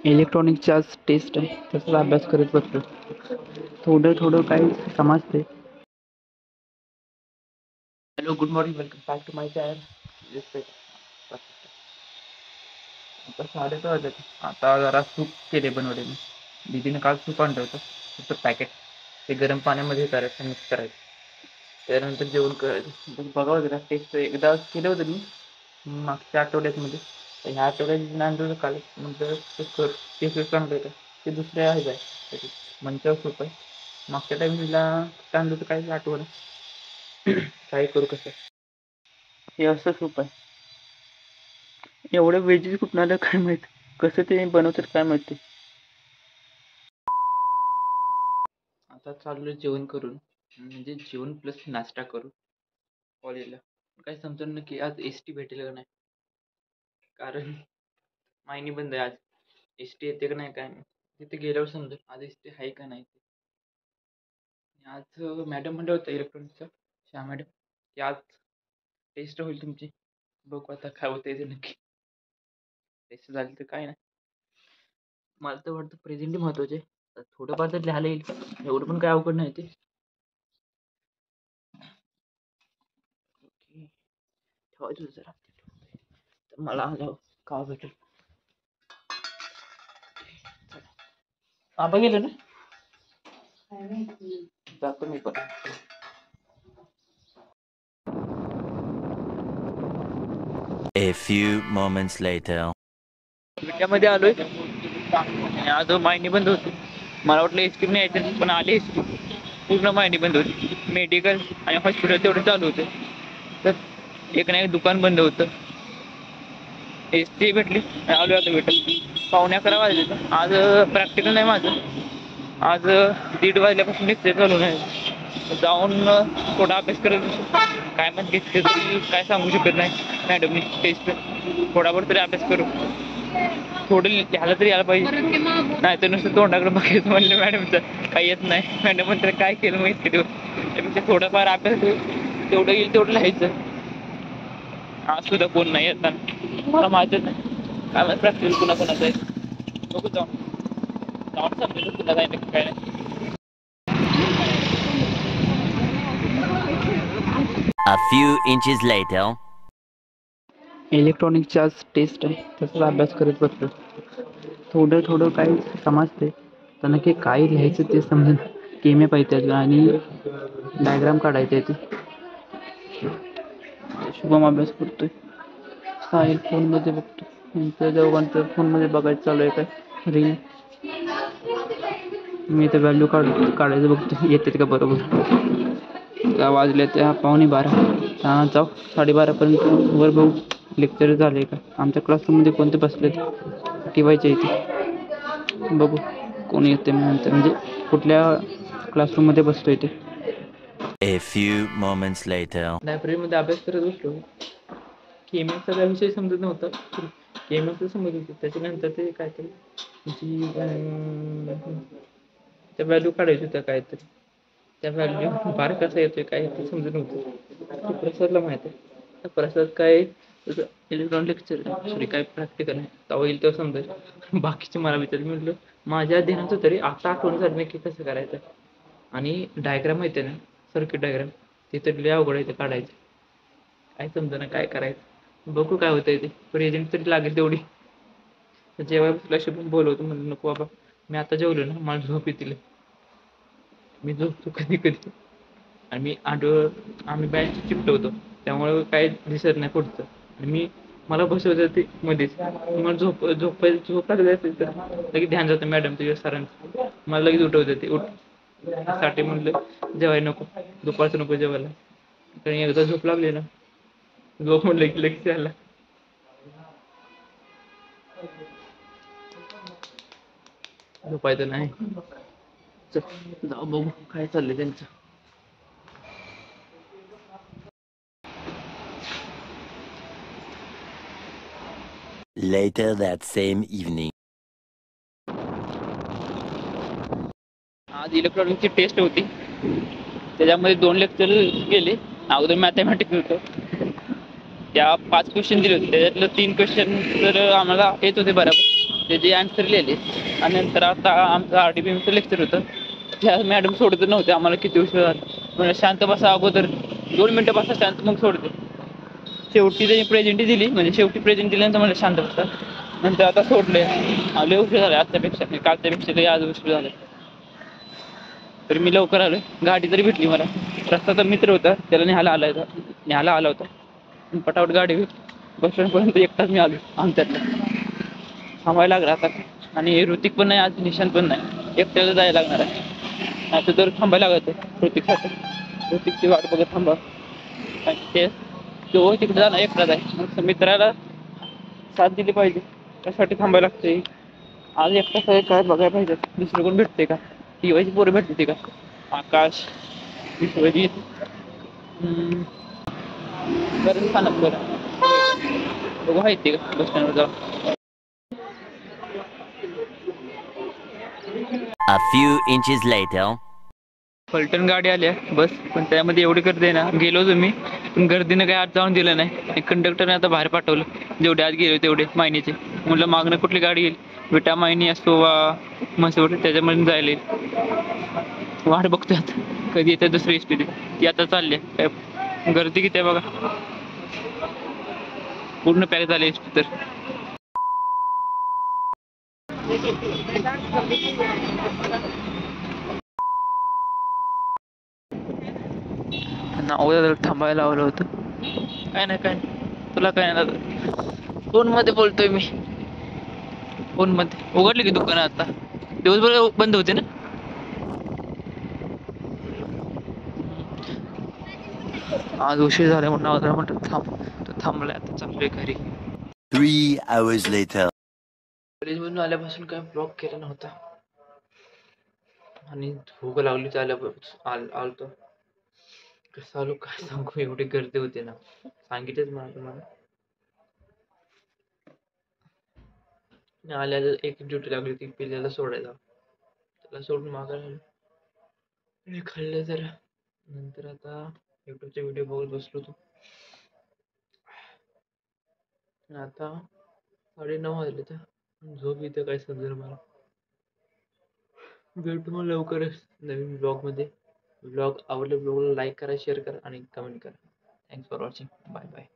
इलेक्ट्रॉनिकची आज टेस्ट आहे, त्याचा अभ्यास करत बसलो. थोडं थोडं काही समजते. Hello, good morning, welcome back to my channel. आता 6:30 वाजले. आता जरा सूप केले बनवले मी. दीदीने काल सूप आणलं होतं, सूपचं पॅकेट. ते गरम पाण्यामध्ये करायचं, मिक्स करायचं, त्यानंतर जेवण करायचं. बघावं जरा टेस्ट. एकदा केलं होतं मी मागच्या आठवड्यामध्ये. ह्या आठवड्यात आणलं काल, नंतर ते चांगलं होतं. ते दुसऱ्या आहे काय मंचाव सूप आहे. मागच्या टाईमला आणलं होतं काय आठवण. काय करू कसं. हे असं सूप आहे. एवढं व्हेजीज कुठून आलं काय माहित, कसं ते बनवतात काय माहिती. आता चाललो जेवण करून, म्हणजे जेवण प्लस नाश्ता करू कॉलेजला. काय समजून ना की आज एस टी भेटेल का नाही, कारण मायनी बंद आहे आज. एस टी येते का नाही काय नाही, तिथे गेल्यावर समजेल आज एस टी आहे का नाही. आज मॅडम म्हणलं होतं इलेक्ट्रॉनिक्सचा, श्या मॅडम, की आज टेस्ट होईल तुमची. बघू आता काय होतं ते नक्की. टेस्ट झाली तर काय नाही. मला तर वाटतं प्रेझेंटी महत्वाचे. थोडंफार तर लिहायला येईल, एवढं पण काय अवघड नाही ते. ठेवायचं जरा, तर मला आलं का भेटेल. आबा गेलं ना, जातो मी पण. A few moments later. विट्यामध्ये आलोय आणि आज मायनी बंद होती. मला वाटलं एस टी पण यायचं, पण आली एस टी. पूर्ण मायनी बंद होती. मेडिकल आणि हॉस्पिटल तेवढे चालू होते, तर एक ना एक दुकान बंद होतं. एस टी भेटली, आलो आता भेटत. 11:15 वाजले. आज प्रॅक्टिकल नाही माझं. आज 1:30 वाजल्यापासून लेक्चर चालू नाही. जाऊन थोडा अभ्यास करत, काय म्हणते ते काय सांगू शकत नाही मॅडमनी. टेस्ट थोडाफार तरी अभ्यास करू, थोडं लिहायला तरी यायला पाहिजे. नाही तर नुसतं तोंडाकडे बघायचं म्हणलं मॅडमचं काही येत नाही. मॅडम म्हणतात काय केलं मग इतके दिवस. त्यापेक्षा थोडंफार अभ्यास तेवढं येईल तेवढं लिहायचं. आज सुद्धा कोण नाही येतात मला माहितच नाही काय माहिती प्रॅक्टिकल कुणाकुणाचं आहे. बघू जाऊन समजेल तुला काय नक्की काय नाही. A few inches later. इलेक्ट्रॉनिकची आज टेस्ट आहे, त्याचा अभ्यास करत बसलो. थोडं थोडं काही समजते, तर नक्की काय लिहायचं ते समजेल. केम्या पाहिजे आणि डायग्राम काढायचे ते. शुभम अभ्यास करतोय, साहिल फोनमध्ये बघतो. त्यांच्या दोघांचं फोनमध्ये बघायचं चालू आहे काय रील. मी तर व्हॅल्यू काढायचं बघतो, येते का बरोबर. वाजले त्या 11:15. जाऊ 12:30पर्यंत वर बघू लेक्चर झाले का. आमच्या क्लासरूममध्ये कोणते बसले ठेवायचे इथे, बघू कोण येते नंतर, म्हणजे कुठल्या क्लासरूममध्ये बसतोय ते. A few moments later. लायब्ररीमध्ये अभ्यास करत बसलो. केमिस्टचा काय विषय समजत नव्हता, केमिस्टचं समजत होतं. त्याच्यानंतर ते काहीतरी जी त्या व्हॅल्यू काढायचं होत्या काहीतरी. त्या व्हॅल्यू बार कसा येतोय काय ते समजत नव्हतं. प्रसादला माहित आहे. तर प्रसाद काय इलेक्ट्रॉनिक लेक्चर सॉरी काय प्रॅक्टिकल आहे, तेव्हा येईल तेव्हा समजेल. बाकीचे मला विचार, मी म्हटलं माझ्या ध्यानाचं तरी आता आठवण झाली नाही की कसं करायचं. आणि डायग्राम माहिती आहे ना, सर्किट डायग्राम, ते तर लय अवघड आहे ते काढायचं. काय समजा ना काय करायचं. बघू काय होतंय ते. प्रेझेंट तरी लागेल तेवढी. जेव्हा तुला शुभम बोलवतो म्हणलं नको बाबा, मी आता जेवलो ना, मला झोप येतील. मी झोपतो कधी कधी. आणि आम्ही बॅच चिपटवतो, त्यामुळे काय दिसत नाही पुढचं. आणि मला बसवतं ते मध्येच. मला झोप लागली असेल तर लगेच ध्यान जातं मॅडम तुझ्या सरांचं. मला लगेच उठवतं ते, उठ साठी म्हणलं जेवायला नको, दुपारचं नको जेवायला. कारण एकदा झोप लागली ना, झोप म्हणलं की लगेच यायला. झोपायचं नाही. जाऊ बघू काय चाललंय त्यांचं. Later that same evening. आज इलेक्ट्रॉनिक्सची टेस्ट होती, त्याच्यामध्ये 2 लेक्चर गेले. अगोदर मॅथमॅटिक्स होतं, त्या 5 क्वेश्चन दिले होते. त्याच्यातलं 3 क्वेश्चन तर आम्हाला येत होते बरोबर. त्याची आन्सर लिहिले आणि नंतर आता आमचं RDBMचं लेक्चर होतं. त्या मॅडम सोडत नव्हते आम्हाला किती उशीर झाला. म्हणजे शांत बसा अगोदर 2 मिनिटं बसा शांत मग सोडते. शेवटी त्यांनी प्रेझेंटी दिली म्हणजे शेवटी प्रेझेंट दिल्यानंतर मला शांत बसतात. नंतर आता सोडले. लय उशीर झाला आजच्यापेक्षा कालच्यापेक्षा लय आज उशीर झाला. तरी मी लवकर आलोय. गाडी तरी भेटली मला. रस्त्याचा मित्र होता त्याला न्यायला आला होता. पटापट गाडी भेटली. बस स्टँडपर्यंत एकटाच मी आलो आमच्यातला. थांबायला लागला आता आणि ऋतिक पण नाही आज निशांत पण नाही. एकट्याला जायला लागणार आहे. आता तर थांबायला लागत आहे ऋतिकसाठी. ऋतिकची वाट बघत थांबा. आणि तो तिकडे जाणार एकटाच आहे. मग मित्राला साथ दिली पाहिजे. त्यासाठी थांबायला लागते. आज एकटाच आहे काय बघायला पाहिजे. दुसरं कोण भेटते का? टीवायची पोरं भेटते का? आकाश, विश्वजित, बरं स्थानक बरं बघू माहिती का बस स्टँडवर जाऊन. A few inches later. पलटण गाडी आल्या बस पण त्यामध्ये एवढी गर्दी आहे ना. गेलो तुम्ही पण गर्दीनं काही आत जाऊन दिलं नाही. आणि कंडक्टरने आता बाहेर पाठवलं. जेवढे आत गेले तेवढे मायनीचे. म्हटलं मागणं कुठली गाडी येईल. विटा मायनी असतो वा मसवड त्याच्यामध्ये जायला येईल. वाट बघतोय आता कधी येते दुसरी एस टी आता चालली आहे. गर्दी किती आहे बघा. पूर्ण पॅक झाली एस टी तर. अगोदर थांबायला लावलं होतं. काय नाही तुला काय नाही. फोन मध्ये बोलतोय मी. फोन मध्ये उघडली की दुकान आता दिवसभर बंद होते ना. आज उशीर झाला म्हणून अगोदर म्हटलं थांबलाय आता चाललोय घरी. 3 hours later. कॉलेजमधून आल्यापासून काय ब्लॉग केला नव्हता आणि भूक लागली आलतो. कसं आलो काय सांगू एवढी गर्दी होती ना. सांगितलंच मला तुम्हाला. आल्या एक ड्युटी लागली होती पिल्याला सोडायला. त्याला सोडून मागायला खाल्लं जरा. नंतर आता युट्यूबचे व्हिडिओ बघत बसलो होतो. आता 9:30 वाजले तर झोप येते काय समजेल मला. भेटू मग लवकरच नवीन ब्लॉगमध्ये. ब्लॉग आवडले ब्लॉगला लाईक करा शेअर करा आणि कमेंट करा. Thanks for watching. Bye bye.